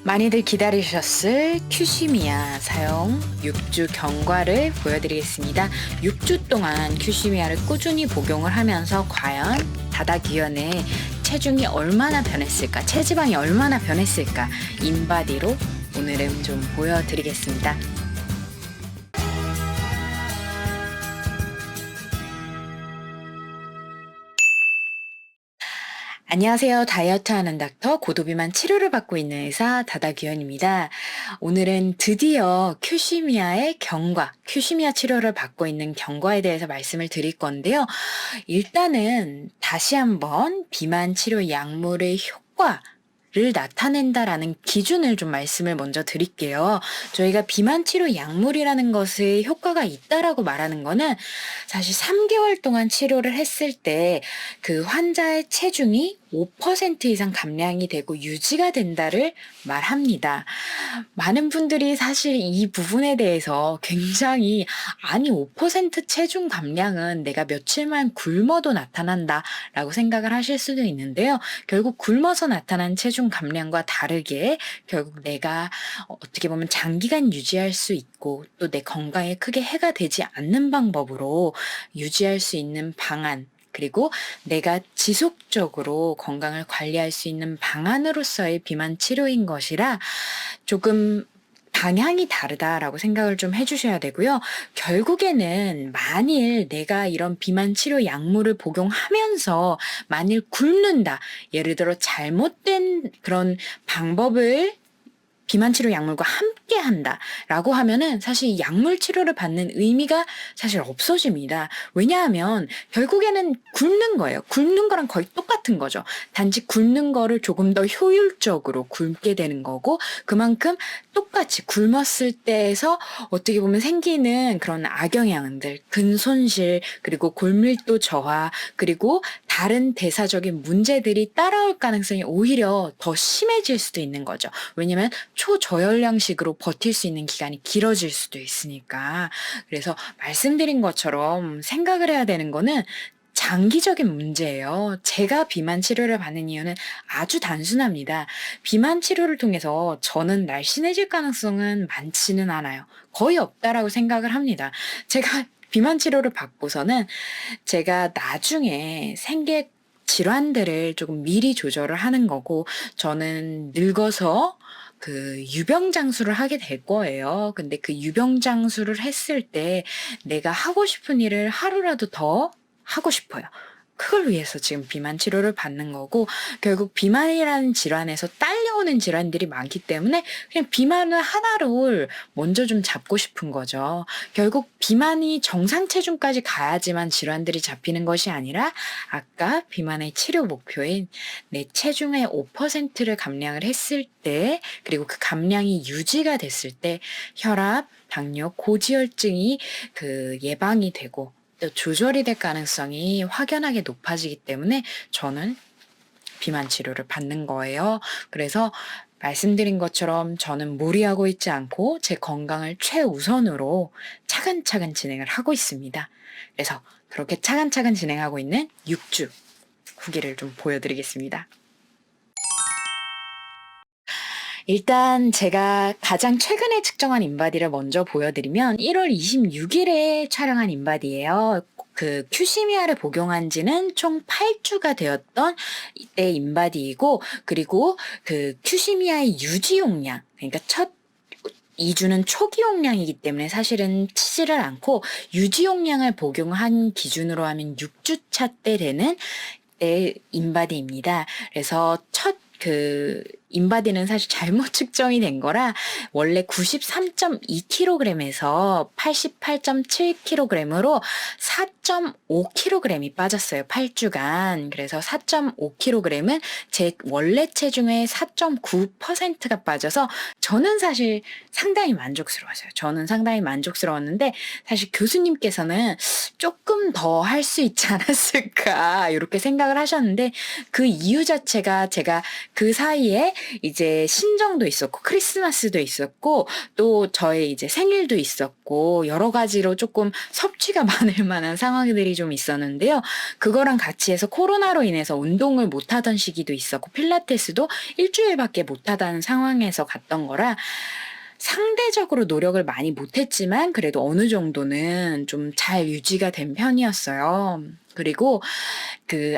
많이들 기다리셨을 큐시미아 사용 6주 경과를 보여드리겠습니다. 6주 동안 큐시미아를 꾸준히 복용을 하면서 과연 다다귀현의 체중이 얼마나 변했을까, 체지방이 얼마나 변했을까, 인바디로 오늘은 좀 보여드리겠습니다. 안녕하세요. 다이어트 하는 닥터, 고도비만 치료를 받고 있는 의사 다다귀현입니다. 오늘은 드디어 큐시미아의 경과, 큐시미아 치료를 받고 있는 경과에 대해서 말씀을 드릴 건데요. 일단은 다시 한번 비만 치료 약물의 효과를 나타낸다라는 기준을 좀 말씀을 먼저 드릴게요. 저희가 비만 치료 약물이라는 것의 효과가 있다라고 말하는 거는 사실 3개월 동안 치료를 했을 때 그 환자의 체중이 5% 이상 감량이 되고 유지가 된다를 말합니다. 많은 분들이 사실 이 부분에 대해서 굉장히 아니 5% 체중 감량은 내가 며칠만 굶어도 나타난다라고 생각을 하실 수도 있는데요. 결국 굶어서 나타난 체중 감량과 다르게 결국 내가 어떻게 보면 장기간 유지할 수 있고 또 내 건강에 크게 해가 되지 않는 방법으로 유지할 수 있는 방안, 그리고 내가 지속적으로 건강을 관리할 수 있는 방안으로서의 비만 치료인 것이라 조금 방향이 다르다라고 생각을 좀 해주셔야 되고요. 결국에는 만일 내가 이런 비만 치료 약물을 복용하면서 만일 굶는다, 예를 들어 잘못된 그런 방법을 비만 치료 약물과 함께 한다라고 하면은 사실 약물 치료를 받는 의미가 사실 없어집니다. 왜냐하면 결국에는 굶는 거예요. 굶는 거랑 거의 똑같은 거죠. 단지 굶는 거를 조금 더 효율적으로 굶게 되는 거고, 그만큼 똑같이 굶었을 때에서 어떻게 보면 생기는 그런 악영향들, 근손실, 그리고 골밀도 저하, 그리고 다른 대사적인 문제들이 따라올 가능성이 오히려 더 심해질 수도 있는 거죠. 왜냐면 초저열량식으로 버틸 수 있는 기간이 길어질 수도 있으니까. 그래서 말씀드린 것처럼 생각을 해야 되는 거는 장기적인 문제예요. 제가 비만 치료를 받는 이유는 아주 단순합니다. 비만 치료를 통해서 저는 날씬해질 가능성은 많지는 않아요. 거의 없다라고 생각을 합니다. 제가 비만 치료를 받고서는 제가 나중에 생계 질환들을 조금 미리 조절을 하는 거고, 저는 늙어서 그 유병장수를 하게 될 거예요. 근데 그 유병장수를 했을 때 내가 하고 싶은 일을 하루라도 더 하고 싶어요. 그걸 위해서 지금 비만 치료를 받는 거고, 결국 비만이라는 질환에서 딸려오는 질환들이 많기 때문에 그냥 비만을 하나를 먼저 좀 잡고 싶은 거죠. 결국 비만이 정상 체중까지 가야지만 질환들이 잡히는 것이 아니라 아까 비만의 치료 목표인 내 체중의 5%를 감량을 했을 때, 그리고 그 감량이 유지가 됐을 때 혈압, 당뇨, 고지혈증이 그 예방이 되고 또 조절이 될 가능성이 확연하게 높아지기 때문에 저는 비만 치료를 받는 거예요. 그래서 말씀드린 것처럼 저는 무리하고 있지 않고 제 건강을 최우선으로 차근차근 진행을 하고 있습니다. 그래서 그렇게 차근차근 진행하고 있는 6주 후기를 좀 보여드리겠습니다. 일단 제가 가장 최근에 측정한 인바디를 먼저 보여드리면 1월 26일에 촬영한 인바디예요. 그 큐시미아를 복용한 지는 총 8주가 되었던 이때 인바디이고, 그리고 그 큐시미아의 유지 용량, 그러니까 첫 2주는 초기 용량이기 때문에 사실은 치지를 않고 유지 용량을 복용한 기준으로 하면 6주차 때 되는 때 인바디입니다. 그래서 첫 그 인바디는 사실 잘못 측정이 된 거라 원래 93.2kg에서 88.7kg으로 4.5kg이 빠졌어요. 8주간. 그래서 4.5kg은 제 원래 체중의 4.9%가 빠져서 저는 사실 상당히 만족스러웠어요. 저는 상당히 만족스러웠는데 사실 교수님께서는 조금 더 할 수 있지 않았을까 이렇게 생각을 하셨는데, 그 이유 자체가 제가 그 사이에 이제 신정도 있었고 크리스마스도 있었고 또 저의 이제 생일도 있었고 여러 가지로 조금 섭취가 많을 만한 상황들이 좀 있었는데요. 그거랑 같이 해서 코로나로 인해서 운동을 못 하던 시기도 있었고 필라테스도 일주일밖에 못 하던 상황에서 갔던 거라 상대적으로 노력을 많이 못 했지만 그래도 어느 정도는 좀 잘 유지가 된 편이었어요. 그리고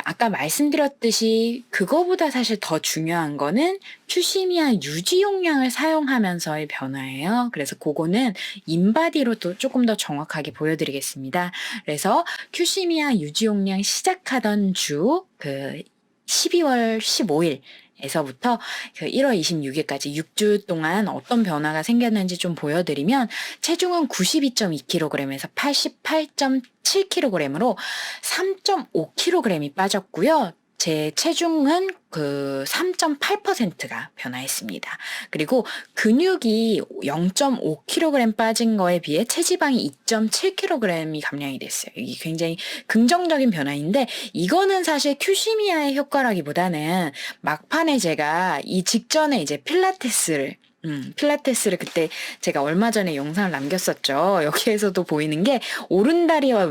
아까 말씀드렸듯이 그거보다 사실 더 중요한 거는 큐시미아 유지 용량을 사용하면서의 변화예요. 그래서 그거는 인바디로 또 조금 더 정확하게 보여드리겠습니다. 그래서 큐시미아 유지 용량 시작하던 주 12월 15일 에서부터 1월 26일까지 6주 동안 어떤 변화가 생겼는지 좀 보여드리면 체중은 92.2kg에서 88.7kg으로 3.5kg이 빠졌고요. 제 체중은 3.8%가 변화했습니다. 그리고 근육이 0.5kg 빠진 거에 비해 체지방이 2.7kg이 감량이 됐어요. 이게 굉장히 긍정적인 변화인데 이거는 사실 큐시미아의 효과라기보다는 막판에 제가 이 직전에 이제 필라테스를 그때 제가 얼마 전에 영상을 남겼었죠. 여기에서도 보이는 게 오른다리와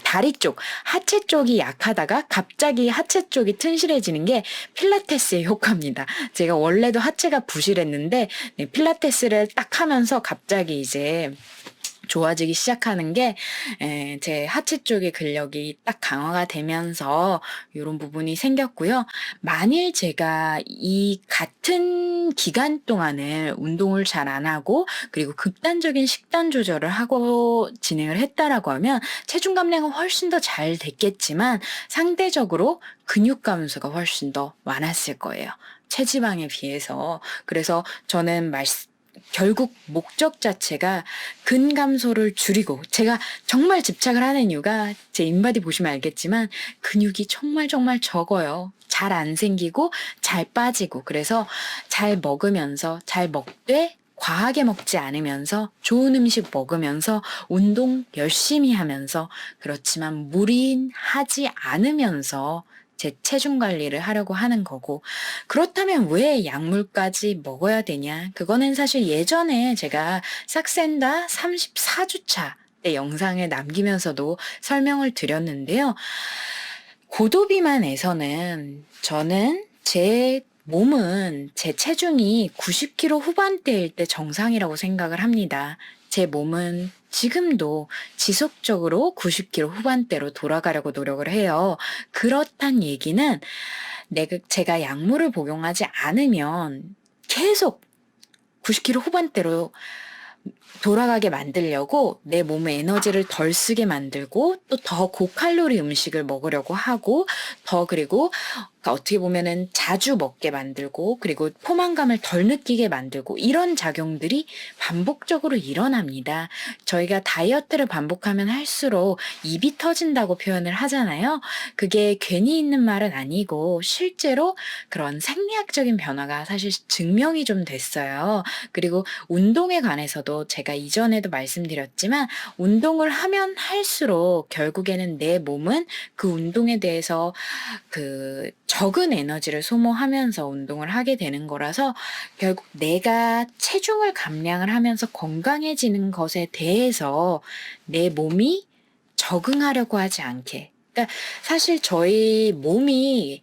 다리 쪽, 하체 쪽이 약하다가 갑자기 하체 쪽이 튼실해지는 게 필라테스의 효과입니다. 제가 원래도 하체가 부실했는데 필라테스를 딱 하면서 갑자기 이제 좋아지기 시작하는 게 제 하체 쪽의 근력이 딱 강화가 되면서 이런 부분이 생겼고요. 만일 제가 이 같은 기간 동안을 운동을 잘 안 하고 그리고 극단적인 식단 조절을 하고 진행을 했다라고 하면 체중 감량은 훨씬 더 잘 됐겠지만 상대적으로 근육 감소가 훨씬 더 많았을 거예요. 체지방에 비해서. 그래서 저는 결국 목적 자체가 근감소를 줄이고 제가 정말 집착을 하는 이유가 제 인바디 보시면 알겠지만 근육이 정말 적어요. 잘 안 생기고 잘 빠지고 그래서 잘 먹으면서 잘 먹되 과하게 먹지 않으면서 좋은 음식 먹으면서 운동 열심히 하면서 그렇지만 무리하지 않으면서 제 체중 관리를 하려고 하는 거고 그렇다면 왜 약물까지 먹어야 되냐? 그거는 사실 예전에 제가 싹센다 34주차 때 영상에 남기면서도 설명을 드렸는데요. 고도비만에서는 저는 제 몸은 제 체중이 90kg 후반대일 때 정상이라고 생각을 합니다. 제 몸은 지금도 지속적으로 90kg 후반대로 돌아가려고 노력을 해요. 그렇단 얘기는 제가 약물을 복용하지 않으면 계속 90kg 후반대로 돌아가게 만들려고 내 몸에 에너지를 덜 쓰게 만들고 또 더 고칼로리 음식을 먹으려고 하고 그리고 어떻게 보면은 자주 먹게 만들고 그리고 포만감을 덜 느끼게 만들고 이런 작용들이 반복적으로 일어납니다. 저희가 다이어트를 반복하면 할수록 입이 터진다고 표현을 하잖아요. 그게 괜히 있는 말은 아니고 실제로 그런 생리학적인 변화가 사실 증명이 좀 됐어요. 그리고 운동에 관해서도 제가 이전에도 말씀드렸지만 운동을 하면 할수록 결국에는 내 몸은 그 운동에 대해서 적은 에너지를 소모하면서 운동을 하게 되는 거라서 결국 내가 체중을 감량을 하면서 건강해지는 것에 대해서 내 몸이 적응하려고 하지 않게. 그러니까 사실 저희 몸이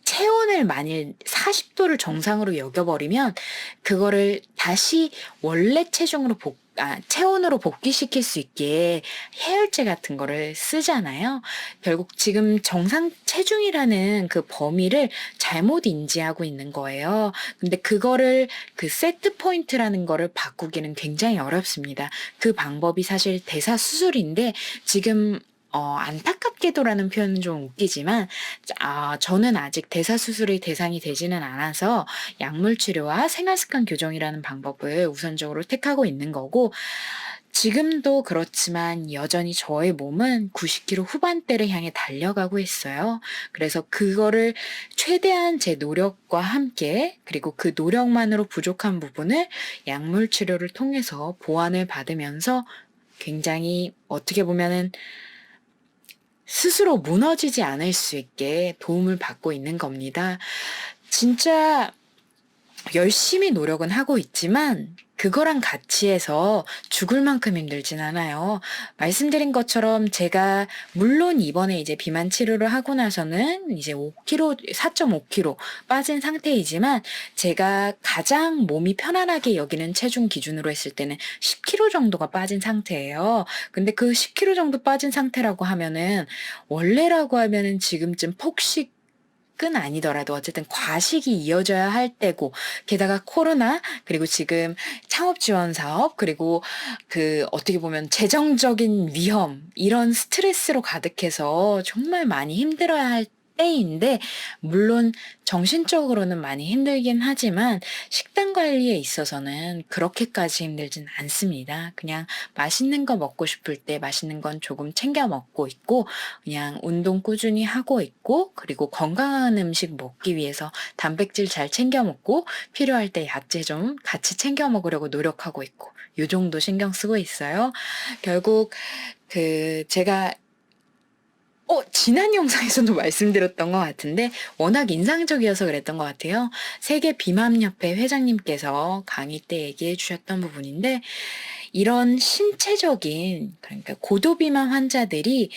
체온을 만일 40도를 정상으로 여겨버리면 그거를 다시 원래 체온으로 복귀시킬 수 있게 해열제 같은 거를 쓰잖아요. 결국 지금 정상 체중이라는 그 범위를 잘못 인지하고 있는 거예요. 근데 그거를 세트 포인트라는 거를 바꾸기는 굉장히 어렵습니다. 그 방법이 사실 대사수술인데 지금 안타깝게도라는 표현은 좀 웃기지만, 저는 아직 대사수술의 대상이 되지는 않아서 약물 치료와 생활습관 교정이라는 방법을 우선적으로 택하고 있는 거고, 지금도 그렇지만 여전히 저의 몸은 90kg 후반대를 향해 달려가고 있어요. 그래서 그거를 최대한 제 노력과 함께, 그리고 그 노력만으로 부족한 부분을 약물 치료를 통해서 보완을 받으면서 굉장히 어떻게 보면은 스스로 무너지지 않을 수 있게 도움을 받고 있는 겁니다. 진짜 열심히 노력은 하고 있지만 그거랑 같이 해서 죽을 만큼 힘들진 않아요. 말씀드린 것처럼 제가 물론 이번에 이제 비만 치료를 하고 나서는 이제 5kg, 4.5kg 빠진 상태이지만 제가 가장 몸이 편안하게 여기는 체중 기준으로 했을 때는 10kg 정도가 빠진 상태예요. 근데 그 10kg 정도 빠진 상태라고 하면은 원래라고 하면은 지금쯤 폭식 은 아니더라도 어쨌든 과식이 이어져야 할 때고, 게다가 코로나, 그리고 지금 창업 지원 사업, 그리고 그 어떻게 보면 재정적인 위험, 이런 스트레스로 가득해서 정말 많이 힘들어야 할 때인데, 물론 정신적으로는 많이 힘들긴 하지만 식단 관리에 있어서는 그렇게까지 힘들진 않습니다. 그냥 맛있는 거 먹고 싶을 때 맛있는 건 조금 챙겨 먹고 있고, 그냥 운동 꾸준히 하고 있고, 그리고 건강한 음식 먹기 위해서 단백질 잘 챙겨 먹고, 필요할 때 야채 좀 같이 챙겨 먹으려고 노력하고 있고, 요 정도 신경 쓰고 있어요. 결국 제가 지난 영상에서도 말씀드렸던 것 같은데 워낙 인상적이어서 그랬던 것 같아요. 세계 비만협회 회장님께서 강의 때 얘기해 주셨던 부분인데, 이런 신체적인, 그러니까 고도비만 환자들이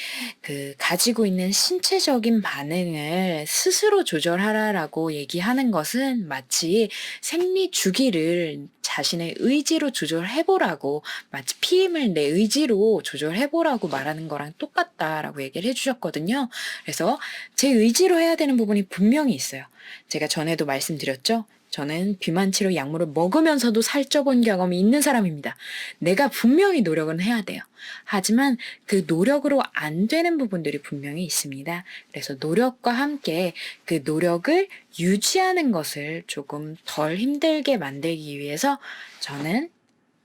가지고 있는 신체적인 반응을 스스로 조절하라라고 얘기하는 것은 마치 생리 주기를 자신의 의지로 조절해보라고, 마치 피임을 내 의지로 조절해보라고 말하는 거랑 똑같다라고 얘기를 해주셨거든요. 그래서 제 의지로 해야 되는 부분이 분명히 있어요. 제가 전에도 말씀드렸죠? 저는 비만 치료 약물을 먹으면서도 살쪄본 경험이 있는 사람입니다. 내가 분명히 노력은 해야 돼요. 하지만 그 노력으로 안 되는 부분들이 분명히 있습니다. 그래서 노력과 함께 그 노력을 유지하는 것을 조금 덜 힘들게 만들기 위해서 저는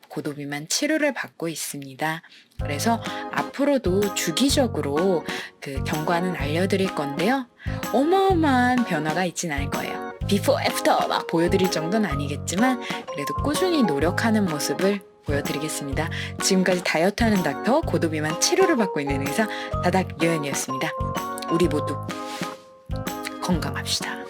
고도비만 치료를 받고 있습니다. 그래서 앞으로도 주기적으로 경과는 알려드릴 건데요. 어마어마한 변화가 있진 않을 거예요. 비포 애프터 막 보여드릴 정도는 아니겠지만 그래도 꾸준히 노력하는 모습을 보여드리겠습니다. 지금까지 다이어트하는 닥터, 고도비만 치료를 받고 있는 의사 다닥유연이었습니다. 우리 모두 건강합시다.